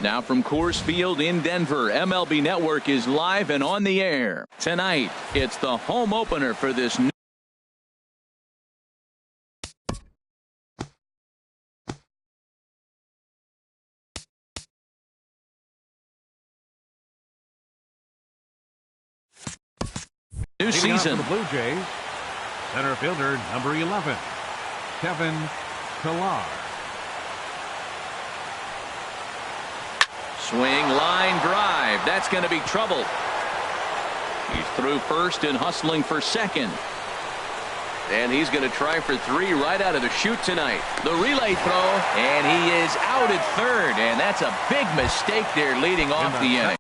Now from Coors Field in Denver, MLB Network is live and on the air. Tonight, it's the home opener for this new season. For the Blue Jays, center fielder number 11, Kevin Pillar. Swing, line drive. That's going to be trouble. He's through first and hustling for second. And he's going to try for 3 right out of the chute tonight. The relay throw, and he is out at third. And that's a big mistake there leading off the inning.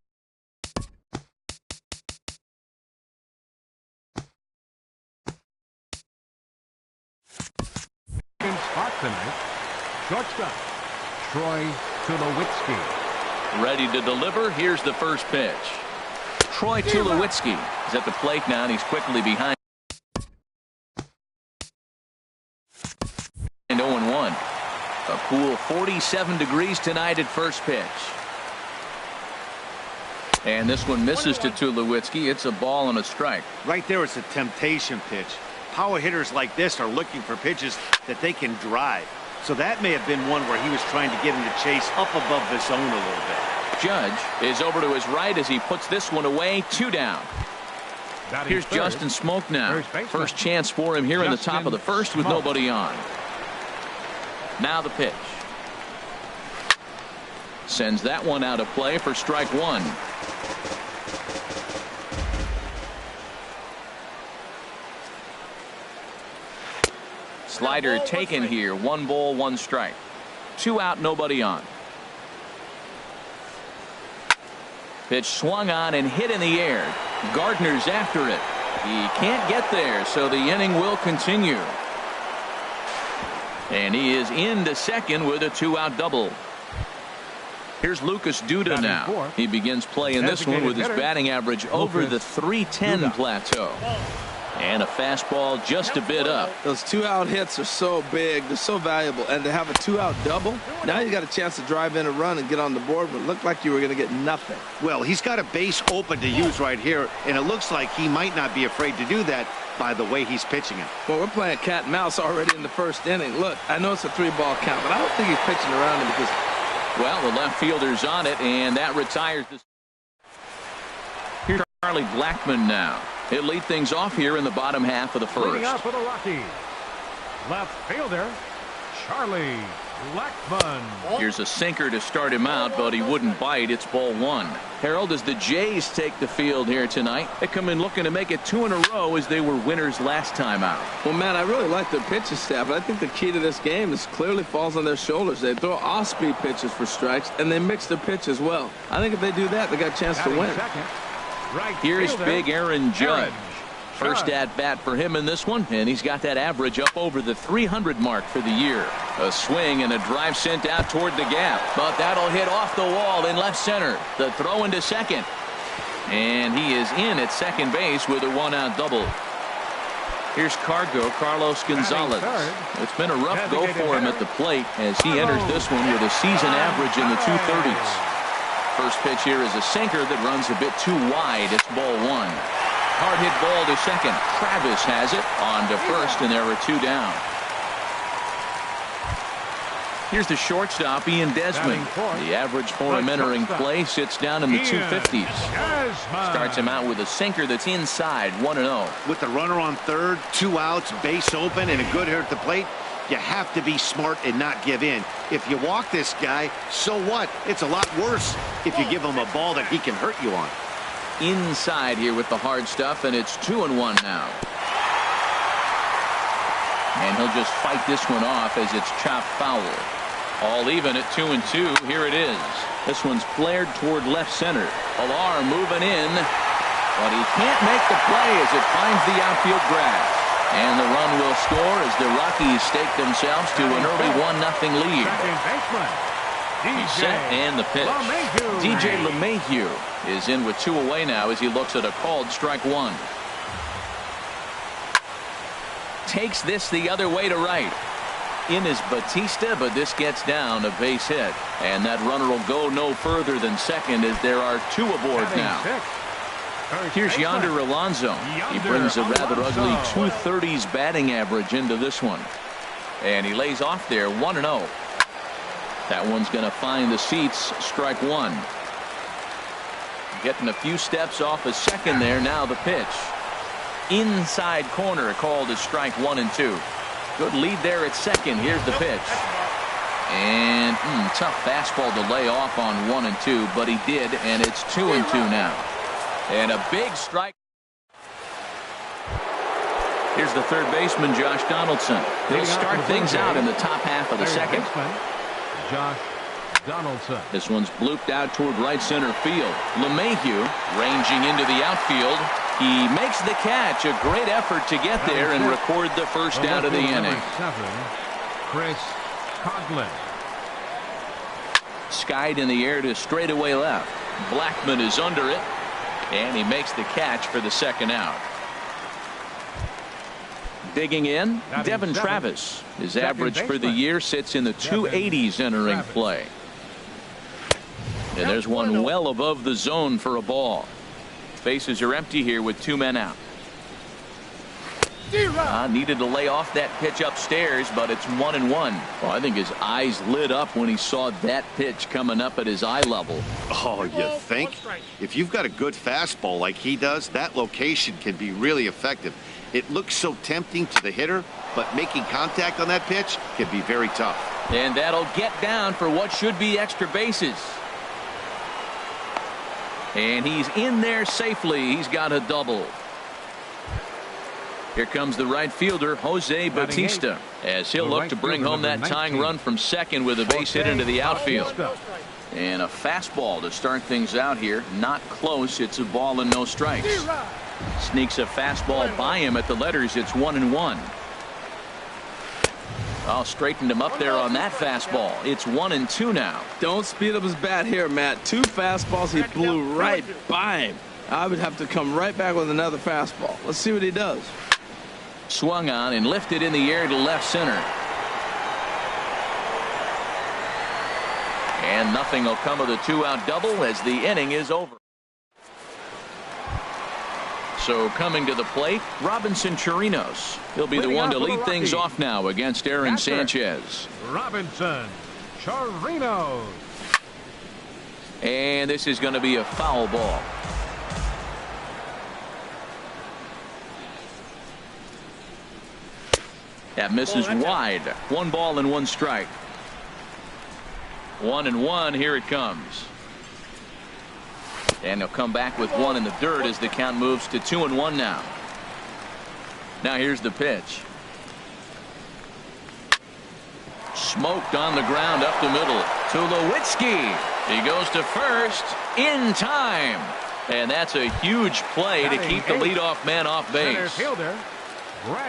Spot tonight, shortstop Troy Tulowitzki. Ready to deliver. Here's the first pitch. Troy Tulowitzki is at the plate now, and he's quickly behind. And 0-1. A cool 47 degrees tonight at first pitch. And this one misses to Tulowitzki. It's a ball and a strike. Right there, it's a temptation pitch. Power hitters like this are looking for pitches that they can drive. So that may have been one where he was trying to get him to chase up above the zone a little bit. Judge is over to his right as he puts this one away. 2 down. Here's Justin Smoke now. First chance for him here in the top of the first with nobody on. Now the pitch. Sends that one out of play for strike 1. Slider taken here. 1 ball, 1 strike. 2 out, nobody on. Pitch swung on and hit in the air. Gardner's after it. He can't get there, so the inning will continue. And he is into second with a 2-out double. Here's Lucas Duda now. He begins playing this one with his batting average over the .310 plateau. And a fastball just a bit up. Those 2-out hits are so big. They're so valuable. And to have a 2-out double, now you got a chance to drive in a run and get on the board, but it looked like you were going to get nothing. Well, he's got a base open to use right here, and it looks like he might not be afraid to do that by the way he's pitching it. Well, we're playing cat and mouse already in the first inning. Look, I know it's a 3-ball count, but I don't think he's pitching around him because... Well, the left fielder's on it, and that retires this. Here's Charlie Blackmon now. He'll lead things off here in the bottom half of the first. Leading off for the Rockies, left fielder Charlie Blackmon. Here's a sinker to start him out, but he wouldn't bite. It's ball 1. Harold, as the Jays take the field here tonight, they come in looking to make it 2 in a row as they were winners last time out. Well, man, I really like their pitching staff. I think the key to this game is clearly falls on their shoulders. They throw off-speed pitches for strikes, and they mix their pitch as well. I think if they do that, they got a chance to win. Here's big Aaron Judge. First at bat for him in this one, and he's got that average up over the 300 mark for the year. A swing and a drive sent out toward the gap, but that'll hit off the wall in left center. The throw into second, and he is in at second base with a 1-out double. Here's Carlos Gonzalez. It's been a rough go for him at the plate as he enters this one with a season average in the 230s. First pitch here is a sinker that runs a bit too wide. It's ball 1. Hard hit ball to second. Travis has it on to first, and there are 2 down. Here's the shortstop, Ian Desmond. The average for him entering play sits down in the 250s. Starts him out with a sinker that's inside, 1-0. With the runner on third, 2 outs, base open, and a good hitter at the plate, you have to be smart and not give in. If you walk this guy, so what? It's a lot worse if you give him a ball that he can hurt you on. Inside here with the hard stuff, and it's 2-1 now. And he'll just fight this one off as it's chopped foul. All even at 2-2. Here it is. This one's flared toward left center. Pillar moving in, but he can't make the play as it finds the outfield grass. And the run will score as the Rockies stake themselves to an early 1-0 lead. He's set and the pitch. DJ LeMahieu is in with 2 away now as he looks at a called strike 1. Takes this the other way to right. in is Batista, but this gets down a base hit. And that runner will go no further than second as there are 2 aboard now. Here's Yonder Alonso. He brings a rather ugly 230s batting average into this one. And he lays off there 1-0. That one's going to find the seats. Strike one. Getting a few steps off a second there. Now the pitch. Inside corner called as strike 1 and 2. Good lead there at second. Here's the pitch. And tough fastball to lay off on 1 and 2, but he did, and it's 2 and 2 now. And a big strike. Here's the third baseman, Josh Donaldson. He'll start things out in the top half of the second. Josh Donaldson. This one's blooped out toward right center field. LeMahieu ranging into the outfield. He makes the catch. A great effort to get there and record the first out of the inning. Chris Conklin. Skied in the air to straightaway left. Blackman is under it, and he makes the catch for the second out. Digging in, Devin Travis. His average for the year sits in the 280s entering play. And there's one well above the zone for a ball. Bases are empty here with 2 men out. Needed to lay off that pitch upstairs, but it's 1-1. Well, I think his eyes lit up when he saw that pitch coming up at his eye level. Oh, you think? If you've got a good fastball like he does, that location can be really effective. It looks so tempting to the hitter, but making contact on that pitch can be very tough. And that'll get down for what should be extra bases. And he's in there safely. He's got a double. Here comes the right fielder, Jose Batista, as he'll look to bring home that tying run from second with a base hit into the outfield. And a fastball to start things out here. Not close. It's a ball and no strikes. Sneaks a fastball by him at the letters. It's 1-1. Oh, straightened him up there on that fastball. It's 1-2 now. Don't speed up his bat here, Matt. 2 fastballs he blew right by him. I would have to come right back with another fastball. Let's see what he does. Swung on and lifted in the air to left center. And nothing will come of the 2-out double as the inning is over. So coming to the plate, Robinson Chirinos. He'll be the one to lead things off now against Aaron Sanchez. Robinson Chirinos. And this is going to be a foul ball. That misses wide. 1 ball and 1 strike. 1-1. Here it comes. And he'll come back with 1 in the dirt as the count moves to 2-1 now. Now here's the pitch. Smoked on the ground up the middle. Tulowitzki. He goes to first in time. And that's a huge play to keep the leadoff man off base.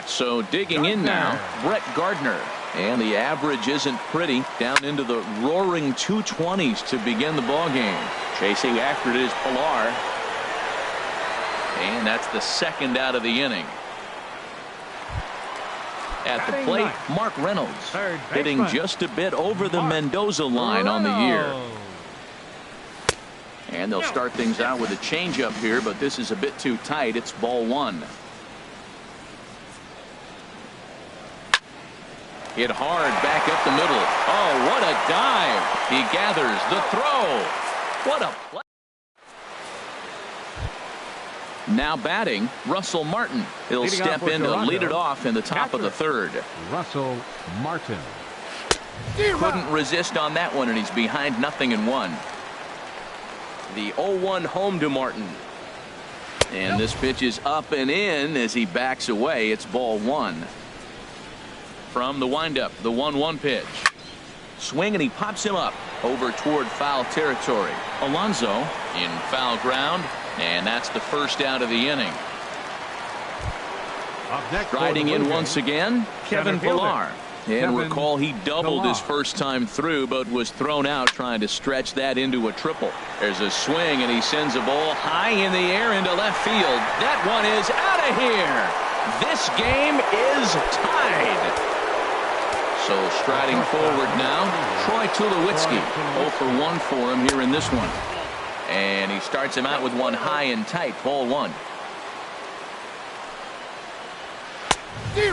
So digging in now, Brett Gardner. And the average isn't pretty, down into the roaring 220s to begin the ball game. Chasing after it is Pilar. And that's the second out of the inning. At the plate, Mark Reynolds, hitting just a bit over the Mendoza line on the year. And they'll start things out with a changeup here, but this is a bit too tight. It's ball 1. Hit hard back up the middle. Oh, what a dive. He gathers the throw. What a play. Now batting, Russell Martin. He'll step in to lead it off in the top of the third. Russell Martin. Couldn't resist on that one, and he's behind 0-1. The 0-1 home to Martin. And this pitch is up and in as he backs away. It's ball 1. From the windup, the 1-1 pitch. Swing, and he pops him up over toward foul territory. Alonso in foul ground, and that's the first out of the inning. Riding in once again, Kevin Pilar. And recall he doubled his first time through, but was thrown out trying to stretch that into a triple. There's a swing, and he sends a ball high in the air into left field. That one is out of here. This game is tied. So striding forward now, Troy Tulowitzki. 0 for 1 for him here in this one. And he starts him out with one high and tight, ball 1.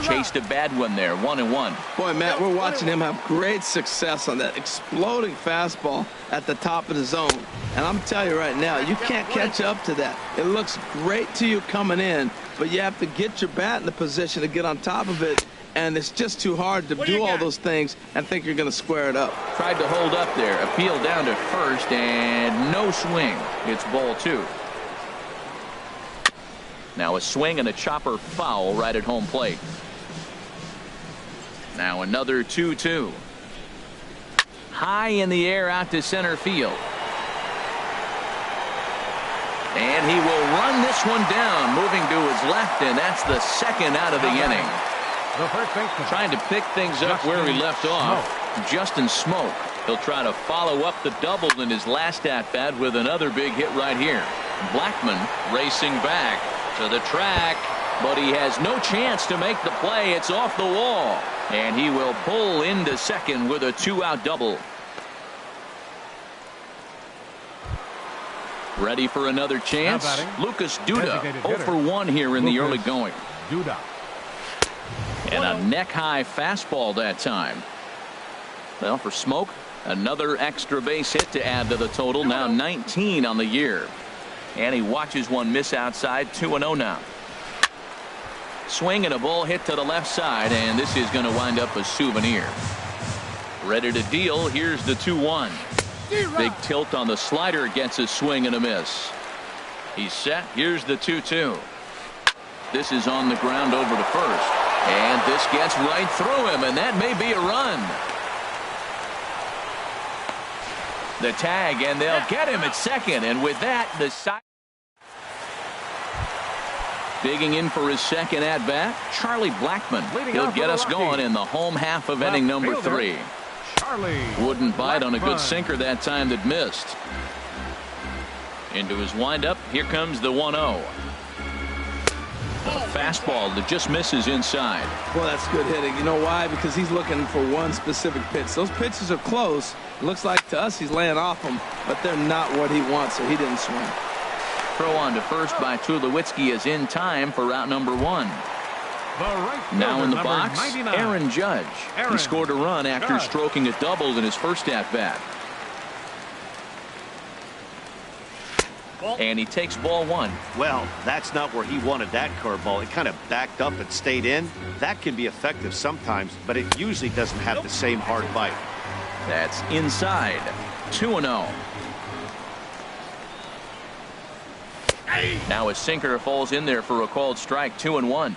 Chased a bad one there, 1-1. Boy, Matt, we're watching him have great success on that exploding fastball at the top of the zone. And I'm telling you right now, you can't catch up to that. It looks great to you coming in, but you have to get your bat in the position to get on top of it. And it's just too hard to do all those things and think you're going to square it up. Tried to hold up there. Appeal down to first, and no swing. It's ball 2. Now a swing and a chopper foul right at home plate. Now another 2-2. High in the air out to center field. And he will run this one down, moving to his left, and that's the second out of the inning. Trying to pick things up where he left off. Justin Smoak. He'll try to follow up the double in his last at-bat with another big hit right here. Blackman racing back to the track, but he has no chance to make the play. It's off the wall, and he will pull into second with a 2-out double. Ready for another chance? Lucas Duda, 0 for 1 here in the early going. Duda. And a neck-high fastball that time. Well, for Smoak, another extra base hit to add to the total. Now 19 on the year. And he watches one miss outside. 2-0 now. Swing and a ball hit to the left side, and this is going to wind up a souvenir. Ready to deal. Here's the 2-1. Big tilt on the slider, gets a swing and a miss. He's set. Here's the 2-2. This is on the ground over to first. And this gets right through him, and that may be a run. The tag, and they'll get him at second. And with that, the side. Digging in for his second at-bat, Charlie Blackman. He'll get us going in the home half of inning number 3. Wouldn't bite on a good sinker that time that missed. Into his windup, here comes the 1-0. A fastball that just misses inside. Well, that's good hitting. You know why? Because he's looking for one specific pitch. Those pitches are close. It looks like to us he's laying off them, but they're not what he wants, so he didn't swing. Throw on to first by Tulowitzki is in time for route number 1. Now in the box, 99. Aaron Judge. He scored a run after stroking a double in his first at-bat. And he takes ball 1. Well, that's not where he wanted that curveball. It kind of backed up and stayed in. That can be effective sometimes, but it usually doesn't have the same hard bite. That's inside. 2-0. Now a sinker falls in there for a called strike. 2-1.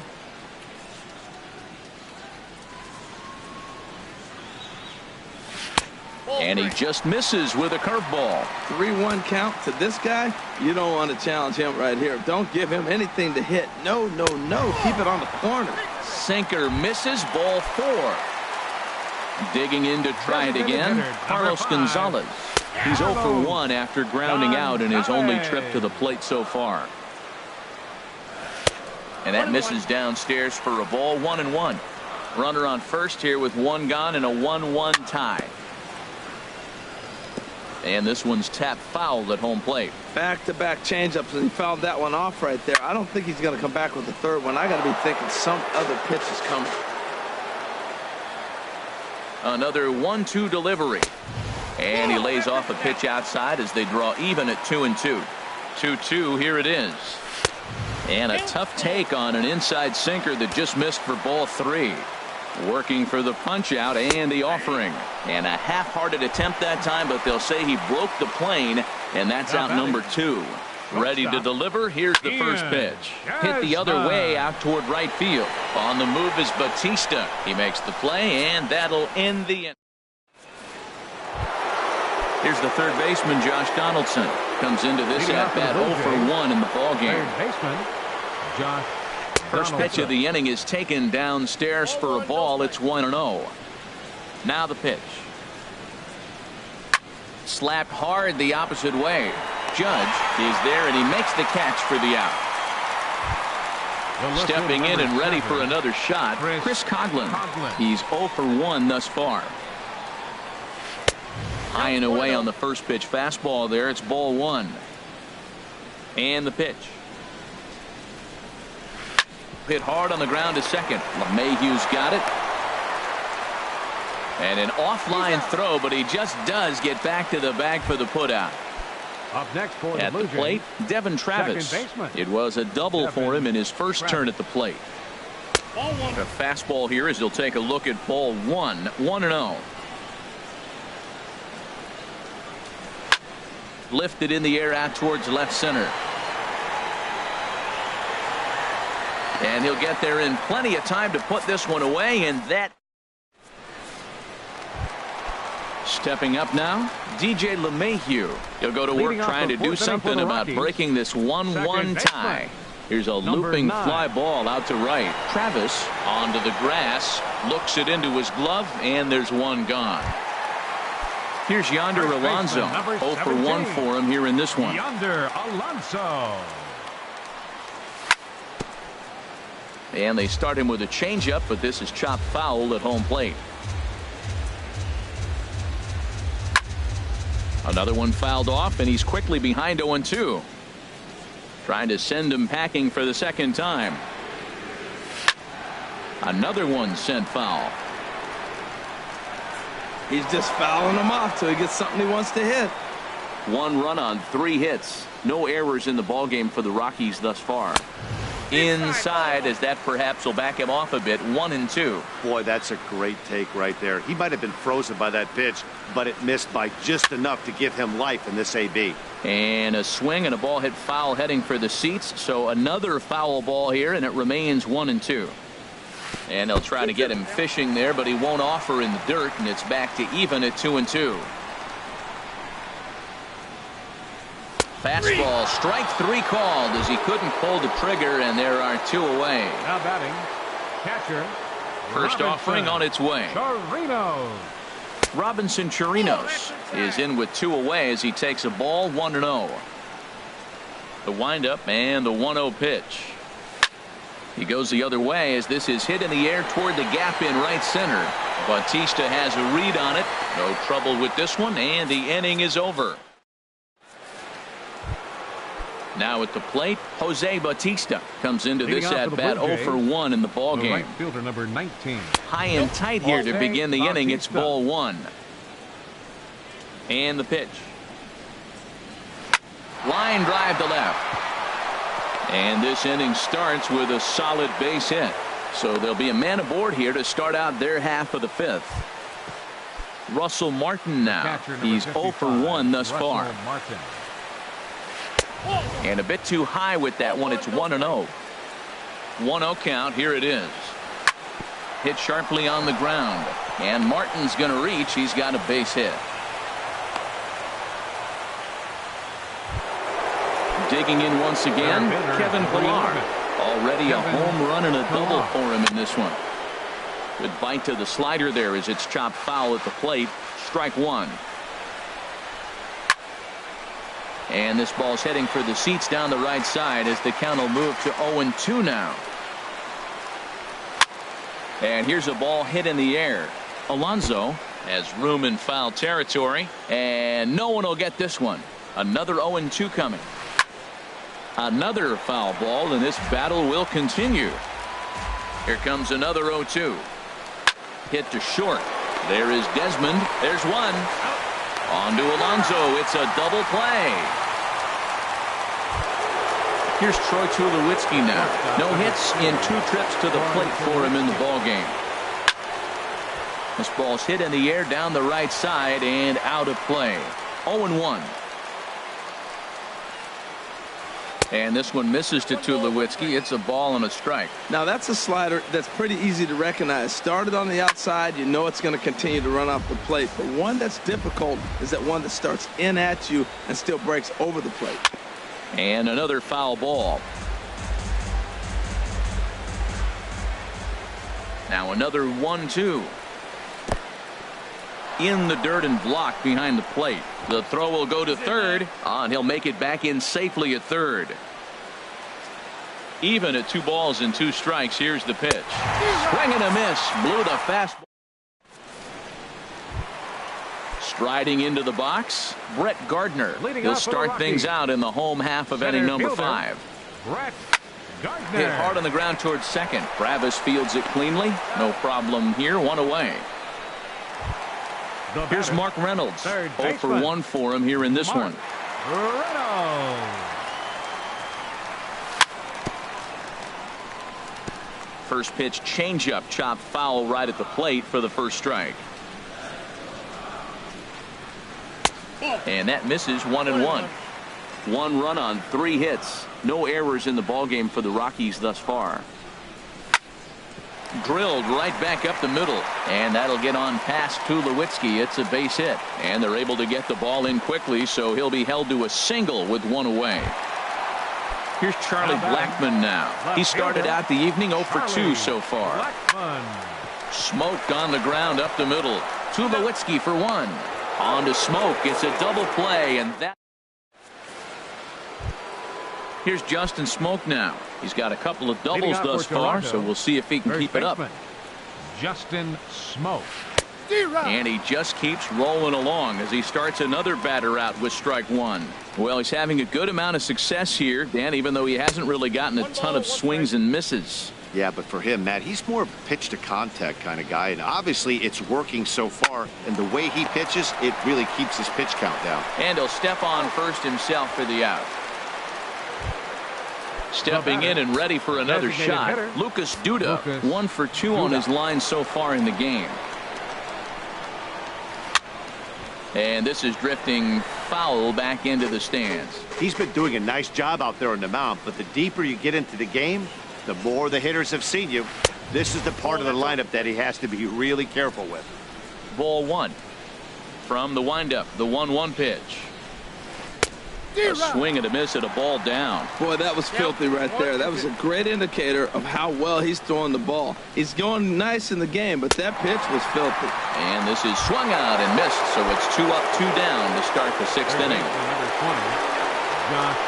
And he just misses with a curveball. 3-1 count to this guy. You don't want to challenge him right here. Don't give him anything to hit. No, no, no. Keep it on the corner. Sinker misses, ball 4. Digging in to try it again, Carlos Gonzalez. He's 0 for 1 after grounding out in his only trip to the plate so far. And that misses downstairs for a ball. 1-1. Runner on first here with 1 gone and a 1-1 tie. And this one's tapped foul at home plate. Back-to-back changeups, and he fouled that one off right there. I don't think he's going to come back with the third one. I got to be thinking some other pitch is coming. Another 1-2 delivery. And he lays off a pitch outside as they draw even at 2-2. 2-2, here it is. And a tough take on an inside sinker that just missed for ball 3. Working for the punch out and the offering. And a half-hearted attempt that time, but they'll say he broke the plane, and that's out number 2. Ready to deliver. Here's the first pitch. Hit the other way out toward right field. On the move is Batista. He makes the play, and that'll end the inning. Here's the third baseman, Josh Donaldson. Comes into this at-bat 0 for 1 in the ballgame. Third baseman, Josh. First pitch of the inning is taken downstairs for a ball. It's 1-0. Now the pitch. Slapped hard the opposite way. Judge is there, and he makes the catch for the out. Stepping in and ready for another shot, Chris Coughlin. He's 0 for 1 thus far. High and away on the first pitch fastball there. It's ball 1. And the pitch. Hit hard on the ground to second. LeMahieu's got it. And an offline throw, but he just does get back to the bag for the putout. Up next for At the plate, Devin Travis. It was a double for him in his first turn at the plate. The fastball here as he'll take a look at ball 1, 1-0. Lifted in the air out towards left center. And he'll get there in plenty of time to put this one away, and that. Stepping up now, DJ LeMahieu. He'll go to work trying to do something about breaking this 1-1 tie. Here's a looping fly ball out to right. Travis onto the grass, looks it into his glove, and there's one gone. Here's Yonder Alonso. 0 for 1 for him here in this one. Yonder Alonso. And they start him with a changeup, but this is chopped foul at home plate. Another one fouled off, and he's quickly behind 0-2. Trying to send him packing for the second time. Another one sent foul. He's just fouling them off till he gets something he wants to hit. 1 run on 3 hits. No errors in the ballgame for the Rockies thus far. Inside, as that perhaps will back him off a bit. 1-2. Boy, that's a great take right there. He might have been frozen by that pitch, but it missed by just enough to give him life in this AB. And a swing and a ball hit foul heading for the seats. So another foul ball here, and it remains 1-2. And they'll try to get him fishing there, but he won't offer in the dirt, and it's back to even at 2-2. Fastball, strike 3 called as he couldn't pull the trigger, and there are 2 away. Now batting, catcher. First offering on its way. Robinson Chirinos is in with 2 away as he takes a ball 1-0. The windup and the 1-0 pitch. He goes the other way as this is hit in the air toward the gap in right center. Bautista has a read on it. No trouble with this one, and the inning is over. Now at the plate, Jose Bautista comes into this at bat 0 for 1 in the ball game. Right fielder number 19. High and tight here to begin the inning. It's ball 1. And the pitch. Line drive to left. And this inning starts with a solid base hit. So there'll be a man aboard here to start out their half of the 5th. Russell Martin now. He's 0 for 1 thus far. And a bit too high with that one. It's 1-0. 1-0 count. Here it is. Hit sharply on the ground. And Martin's going to reach. He's got a base hit. Digging in once again, Kevin Pillar. Already a home run and a double for him in this one. Good bite to the slider there as it's chopped foul at the plate. Strike 1. And this ball's heading for the seats down the right side as the count will move to 0-2 now. And here's a ball hit in the air. Alonso has room in foul territory, and no one will get this one. Another 0-2 coming. Another foul ball, and this battle will continue. Here comes another 0-2. Hit to short. There is Desmond. There's one. On to Alonso. It's a double play. Here's Troy Tulowitzki now. No hits in 2 trips to the plate for him in the ballgame. This ball's hit in the air down the right side and out of play. 0-1. And this one misses to Tulowitzki. It's a ball and a strike. Now that's a slider that's pretty easy to recognize. Started on the outside, you know it's going to continue to run off the plate. But one that's difficult is that one that starts in at you and still breaks over the plate. And another foul ball. Now another 1-2. In the dirt and blocked behind the plate. The throw will go to third, and he'll make it back in safely at third. Even at 2 balls and 2 strikes. Here's the pitch. Swing and a miss. Blew the fastball. Striding into the box, Brett Gardner. He'll start things out in the home half of inning number 5. Brett Gardner. Hit hard on the ground towards second. Travis fields it cleanly. No problem here. 1 away. Here's Mark Reynolds. 0 for 1 for him here in this one. Reynolds. First pitch changeup, chopped foul right at the plate for the first strike. And that misses. 1-1. 1 run on 3 hits. No errors in the ballgame for the Rockies thus far. Drilled right back up the middle, and that'll get on past Tulowitzki. It's a base hit, and they're able to get the ball in quickly, so he'll be held to a single with 1 away. Here's Charlie Blackmon now. He started out the evening 0 for 2 so far. Smoked on the ground up the middle. Tulowitzki for 1. On to Smoke. It's a double play, and that. Here's Justin Smoke now. He's got a couple of doubles thus far, so we'll see if he can keep it up. Justin Smoke. And he just keeps rolling along as he starts another batter out with strike 1. Well, he's having a good amount of success here, Dan, even though he hasn't really gotten a ton of swings and misses. Yeah, but for him, Matt, he's more of a pitch to contact kind of guy, and obviously it's working so far, and the way he pitches, it really keeps his pitch count down. And he'll step on first himself for the out. Stepping in and ready for another shot, Lucas Duda. 1 for 2 on his line so far in the game. And this is drifting foul back into the stands. He's been doing a nice job out there on the mound, but the deeper you get into the game, the more the hitters have seen you. This is the part of the lineup that he has to be really careful with. Ball 1 from the windup, the 1-1 pitch. A swing and a miss at a ball down. Boy, that was filthy right there. That was a great indicator of how well he's throwing the ball. He's going nice in the game, but that pitch was filthy. And this is swung out and missed, so it's 2 up, 2 down to start the 6th inning. Number 20, Josh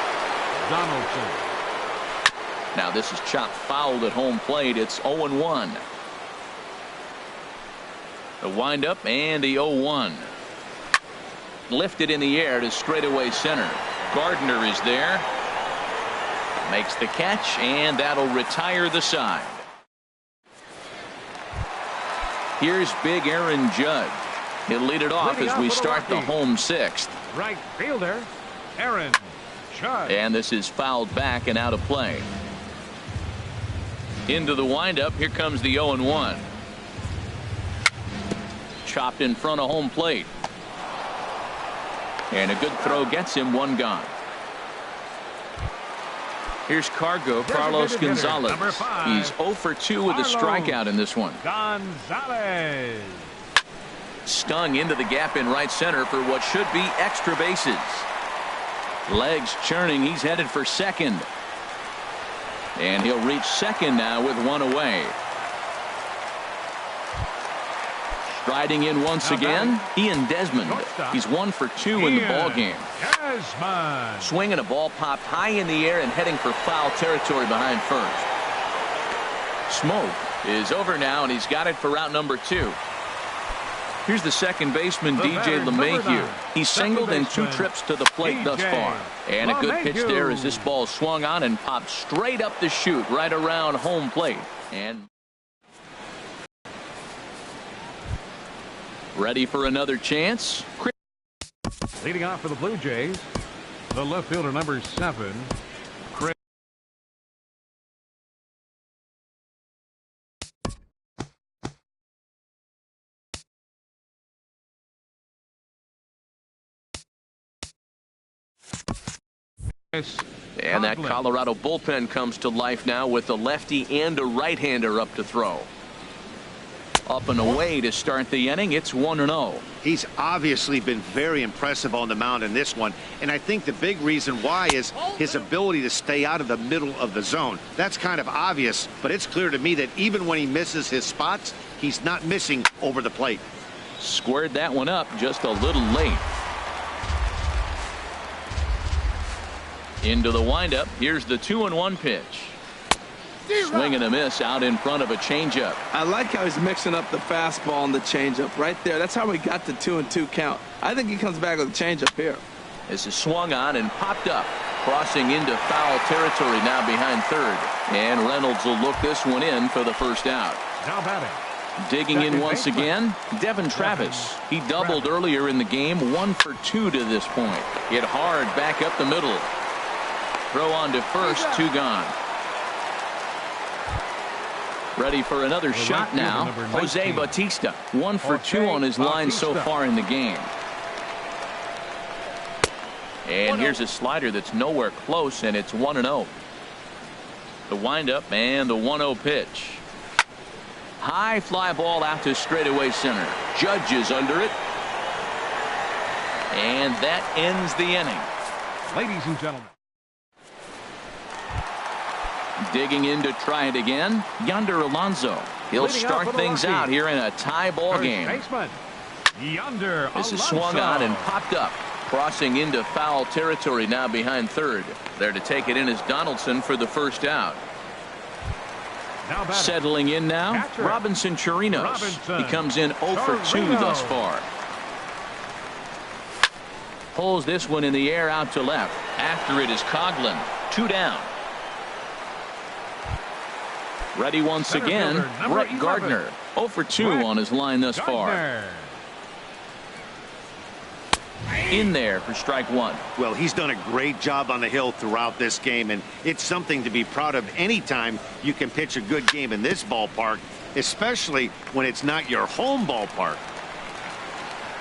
Donaldson. Now this is chopped fouled at home plate. It's 0-1. The windup and the 0-1. Lifted in the air to straightaway center. Gardner is there. Makes the catch, and that'll retire the side. Here's big Aaron Judge. He'll lead it off as we start the home 6th. Right fielder, Aaron Judge. And this is fouled back and out of play. Into the windup. Here comes the 0-1. Chopped in front of home plate. And a good throw gets him 1 gone. Here's Carlos Gonzalez. He's 0 for 2 with a strikeout in this one. Gonzalez. Stung into the gap in right center for what should be extra bases. Legs churning. He's headed for second. And he'll reach second now with 1 away. Striding in once again, Ian Desmond. He's 1 for 2 in the ball game. Swinging a ball popped high in the air and heading for foul territory behind first. Smoke is over now, and he's got it for route number 2. Here's the second baseman, DJ LeMahieu. He's singled in 2 trips to the plate thus far. And a good pitch there as this ball swung on and popped straight up the chute right around home plate. And ready for another chance. Leading off for the Blue Jays, the left fielder, number 7, Chris. And that Colorado bullpen comes to life now with a lefty and a right-hander up to throw. Up and away to start the inning. It's 1-0. He's obviously been very impressive on the mound in this one, and I think the big reason why is his ability to stay out of the middle of the zone. That's kind of obvious, but it's clear to me that even when he misses his spots, he's not missing over the plate. Squared that one up just a little late. Into the windup. Here's the 2-1 pitch. Swing and a miss out in front of a changeup. I like how he's mixing up the fastball and the changeup right there. That's how we got the 2-2 count. I think he comes back with a changeup here. This is swung on and popped up. Crossing into foul territory now behind third. And Reynolds will look this one in for the first out. Now batting. Digging in once again, Devin Travis. He doubled earlier in the game, 1 for 2 to this point. Hit hard back up the middle. Throw on to first, 2 gone. Ready for another shot now. Jose Bautista, 1 for 2 on his line so far in the game. And here's a slider that's nowhere close, and it's 1-0. The windup and the 1-0 pitch. High fly ball out to straightaway center. Judge is under it. And that ends the inning. Ladies and gentlemen. Digging in to try it again, Yonder Alonso. He'll start things out here in a tie ball game. This is swung on and popped up. Crossing into foul territory now behind third. There to take it in is Donaldson for the first out. Settling in now, Robinson Chirinos. He comes in 0 for 2 thus far. Pulls this one in the air out to left. After it is Coughlin. 2 down. Ready once again, Brett Gardner. 0 for 2 on his line thus far. In there for strike 1. Well, he's done a great job on the hill throughout this game, and it's something to be proud of anytime you can pitch a good game in this ballpark, especially when it's not your home ballpark.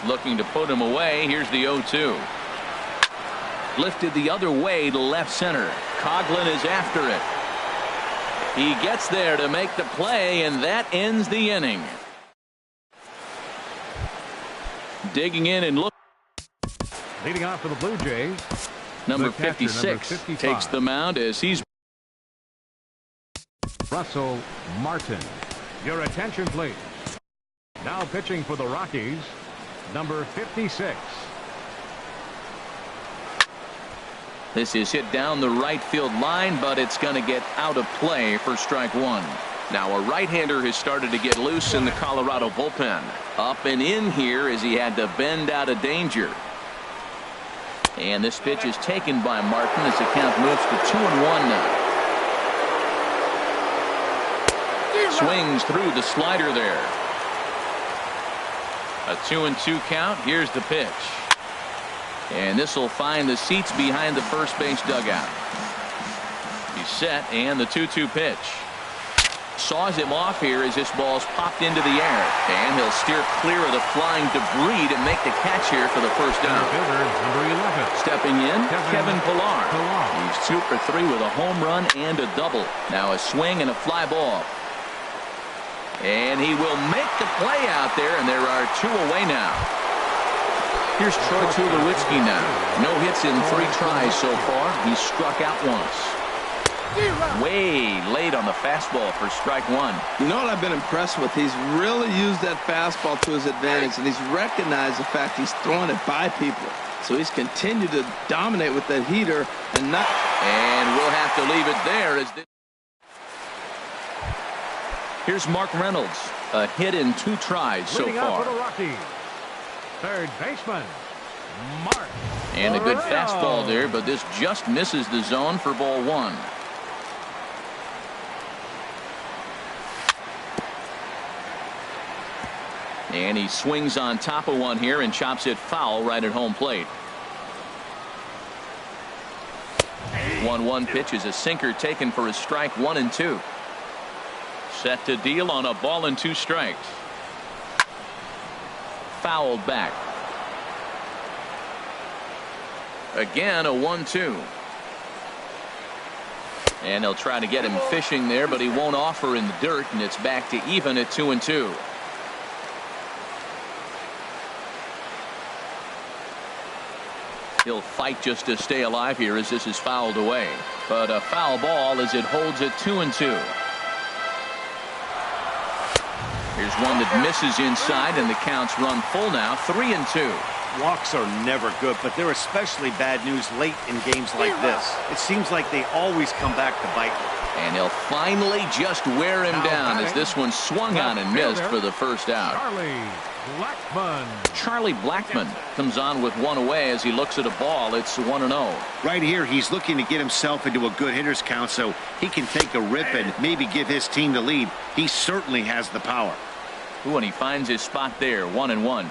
Looking to put him away. Here's the 0-2. Lifted the other way to left center. Coughlin is after it. He gets there to make the play, and that ends the inning. Digging in and look. Leading off for the Blue Jays. Number catcher, 56 number 55. takes the mound as he's Russell Martin. Your attention, please. Now pitching for the Rockies, number 56. This is hit down the right field line, but it's going to get out of play for strike 1. Now a right-hander has started to get loose in the Colorado bullpen. Up and in here as he had to bend out of danger. And this pitch is taken by Martin as the count moves to 2-1 now. Swings through the slider there. A 2-2 count. Here's the pitch. And this will find the seats behind the first base dugout. He's set, and the 2-2 pitch. Saws him off here as this ball's popped into the air. And he'll steer clear of the flying debris to make the catch here for the first down. Number 11. Stepping in, Kevin Pillar. He's 2 for 3 with a home run and a double. Now a swing and a fly ball. And he will make the play out there, and there are 2 away now. Here's Troy Tulowitzki now. No hits in 3 tries so far. He's struck out once. Way late on the fastball for strike 1. You know what I've been impressed with? He's really used that fastball to his advantage, and he's recognized the fact he's throwing it by people. So he's continued to dominate with that heater and not. And we'll have to leave it there as here's Mark Reynolds. A hit in 2 tries so far. For the Rockies, third baseman, Mark. And a good fastball there, but this just misses the zone for ball 1. And he swings on top of one here and chops it foul right at home plate. 1-1 pitch is a sinker taken for a strike 1 and 2. Set to deal on a ball and 2 strikes. Fouled back. Again a 1-2. And they'll try to get him fishing there, but he won't offer in the dirt, and it's back to even at 2-2. He'll fight just to stay alive here as this is fouled away. But a foul ball as it holds at 2-2. Here's one that misses inside, and the count's run full now, 3-2. Walks are never good, but they're especially bad news late in games like this. It seems like they always come back to bite. And he'll finally just wear him down as this one swung on and missed for the first out. Charlie Blackmon comes on with one away as he looks at a ball. It's 1-0. Right here, he's looking to get himself into a good hitter's count so he can take a rip and maybe give his team the lead. He certainly has the power. Ooh, and he finds his spot there, 1-1.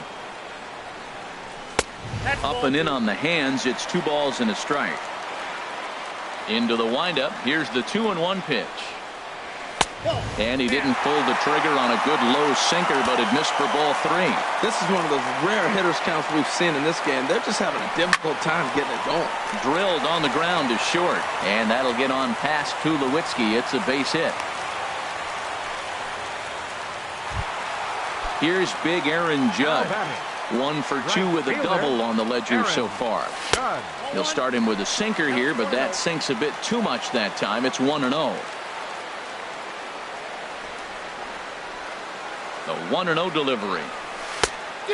Up and in on the hands. It's 2 balls and a strike. Into the windup. Here's the 2-1 pitch. And he didn't pull the trigger on a good low sinker, but it missed for ball 3. This is one of those rare hitters counts we've seen in this game. They're just having a difficult time getting it going. Drilled on the ground is short, and that'll get on past Tulowitzki. It's a base hit. Here's big Aaron Judd. 1 for 2 with a double on the ledger so far. He'll start him with a sinker here, but that sinks a bit too much that time. It's 1-0. The 1-0 delivery.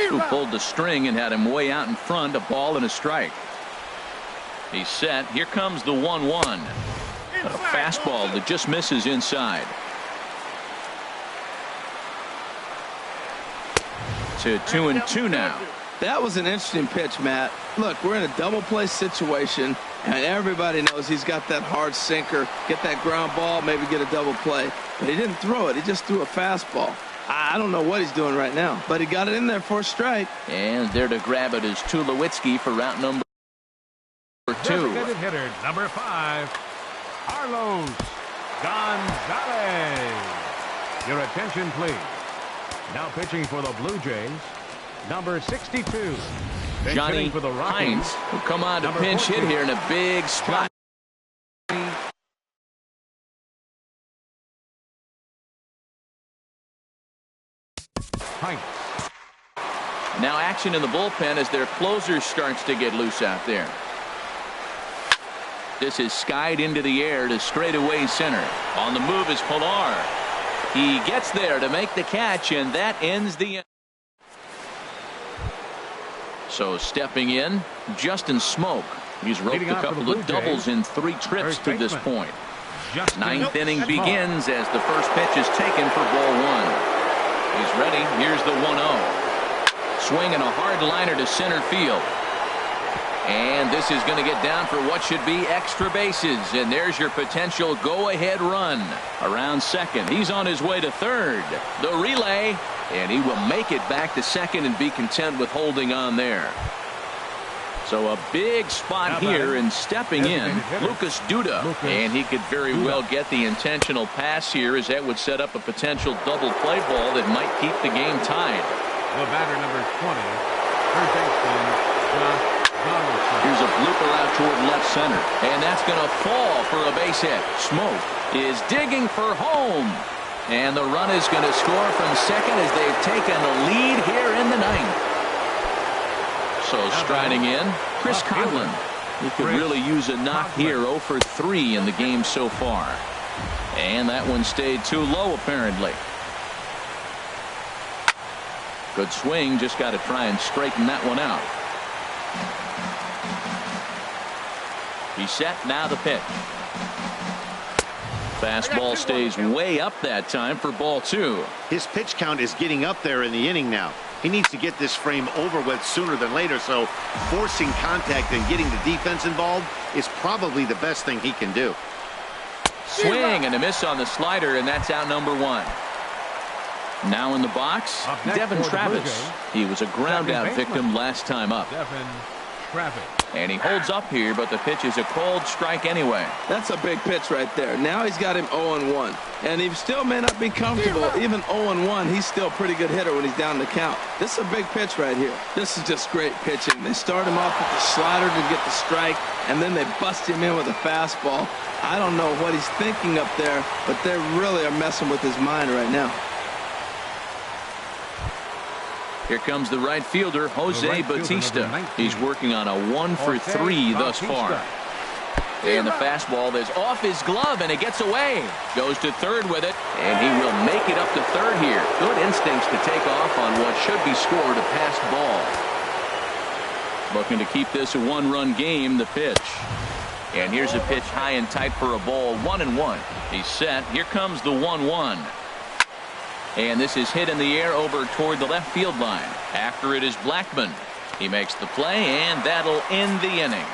Who pulled the string and had him way out in front. A ball and a strike. He's set. Here comes the 1-1. A fastball that just misses inside. To 2-2 now. That was an interesting pitch, Matt. Look, we're in a double play situation, and everybody knows he's got that hard sinker. Get that ground ball, maybe get a double play. But he didn't throw it. He just threw a fastball. I don't know what he's doing right now, but he got it in there for a strike. And there to grab it is Tulowitzki for route number 2. Designated hitter number 5, Carlos Gonzalez. Your attention, please. Now pitching for the Blue Jays, number 62. Johnny for the Hines will come on to pinch 14. Hit here in a big spot. Hines. Now action in the bullpen as their closer starts to get loose out there. This is skied into the air to straightaway center. On the move is Pilar. He gets there to make the catch, and that ends the inning. So stepping in, Justin Smoke. He's roped a couple of doubles in 3 trips to this point. 9th inning begins as the first pitch is taken for ball 1. He's ready. Here's the 1-0. Swinging a hard liner to center field. And this is going to get down for what should be extra bases. And there's your potential go-ahead run. Around second. He's on his way to third. The relay. And he will make it back to second and be content with holding on there. So a big spot here, and stepping in, Lucas Duda. And he could very well get the intentional pass here, as that would set up a potential double play ball that might keep the game tied. The batter number 20, third baseman, Josh. Here's a blooper out toward left center, and that's going to fall for a base hit. Smoke is digging for home, and the run is going to score from second as they've taken the lead here in the 9th. So striding in, Chris Conlon. He could really use a knock here. 0 for 3 in the game so far, and that one stayed too low apparently. Good swing, just got to try and straighten that one out. He's set, now the pitch. Fastball stays way up that time for ball 2. His pitch count is getting up there in the inning now. He needs to get this frame over with sooner than later, so forcing contact and getting the defense involved is probably the best thing he can do. Swing and a miss on the slider, and that's out number 1. Now in the box, Devin Travis. He was a ground out victim last time up. Devin Travis. And he holds up here, but the pitch is a cold strike anyway. That's a big pitch right there. Now he's got him 0-1. And he still may not be comfortable. Even 0-1, he's still a pretty good hitter when he's down the count. This is a big pitch right here. This is just great pitching. They start him off with the slider to get the strike, and then they bust him in with a fastball. I don't know what he's thinking up there, but they really are messing with his mind right now. Here comes the right fielder, Jose Bautista. He's working on a 1 for 3 thus far. And the fastball is off his glove, and it gets away. Goes to third with it, and he will make it up to third here. Good instincts to take off on what should be scored, a passed ball. Looking to keep this a 1-run game, the pitch. And here's a pitch high and tight for a ball, 1-1. He's set. Here comes the 1-1. And this is hit in the air over toward the left field line. After it is Blackmon. He makes the play, and that'll end the inning.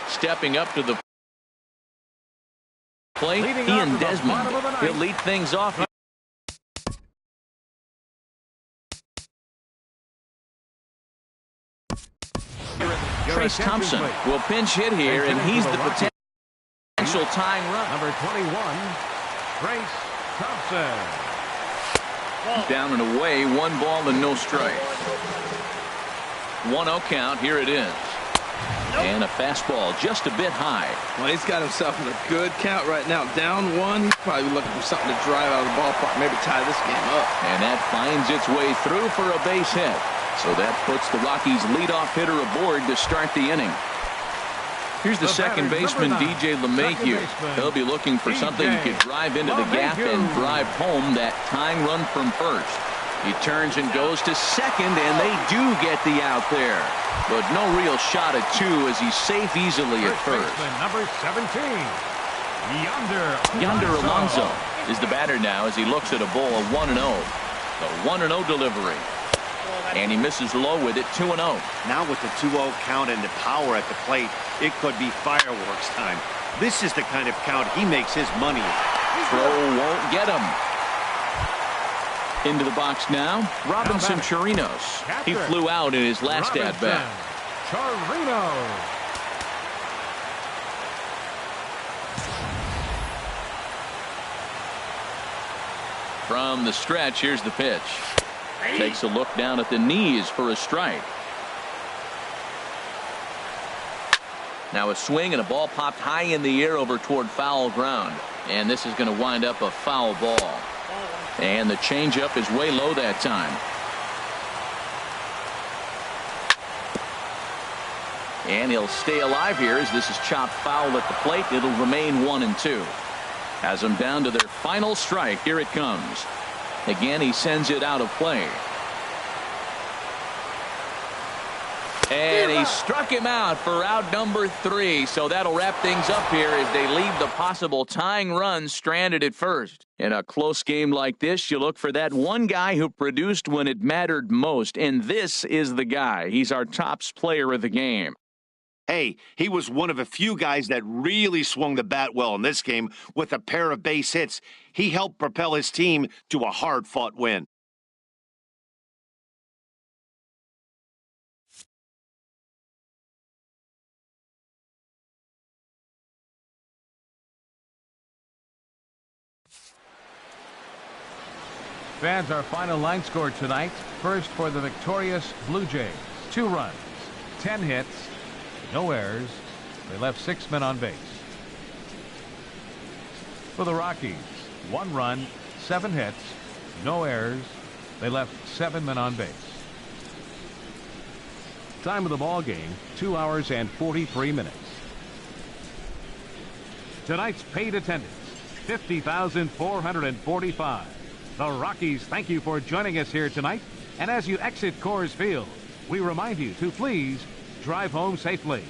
Stepping up to the plate, Ian Desmond. He'll lead things off. Trace Thompson will pinch hit here, and he's the potential tying run. Number 21, Trace Thompson. Down and away, 1 ball and no strike. 1-0 count. Here it is. And a fastball just a bit high. Well, he's got himself in a good count right now. Down 1. He's probably looking for something to drive out of the ballpark, maybe tie this game up. And that finds its way through for a base hit. So that puts the Rockies' leadoff hitter aboard to start the inning. Here's the second baseman, DJ LeMahieu. He'll be looking for something he could drive into the gap and drive home that tying run from first. He turns and goes to second, and they do get the out there. But no real shot at 2 as he's safe easily at first. Number 17, Yonder Alonso is the batter now as he looks at a ball of 1-0. The 1-0 delivery. And he misses low with it, 2-0. Now with the 2-0 count and the power at the plate, it could be fireworks time. This is the kind of count he makes his money. Throw won't get him. Into the box now, Robinson Chirinos. He flew out in his last at-bat. Chirinos. From the stretch, here's the pitch. Takes a look down at the knees for a strike. Now a swing and a ball popped high in the air over toward foul ground. And this is going to wind up a foul ball. And the changeup is way low that time. And he'll stay alive here as this is chopped foul at the plate. It'll remain 1-2. Has them down to their final strike. Here it comes. Again, he sends it out of play. And he struck him out for out number 3. So that'll wrap things up here as they leave the possible tying run stranded at first. In a close game like this, you look for that one guy who produced when it mattered most. And this is the guy. He's our tops player of the game. Hey, he was one of a few guys that really swung the bat well in this game with a pair of base hits. He helped propel his team to a hard-fought win. Fans, our final line score tonight. First for the victorious Blue Jays. 2 runs, 10 hits, no errors. They left 6 men on base. For the Rockies, 1 run, 7 hits, no errors. They left 7 men on base. Time of the ball game, 2 hours and 43 minutes. Tonight's paid attendance, 50,445. The Rockies thank you for joining us here tonight. And as you exit Coors Field, we remind you to please drive home safely.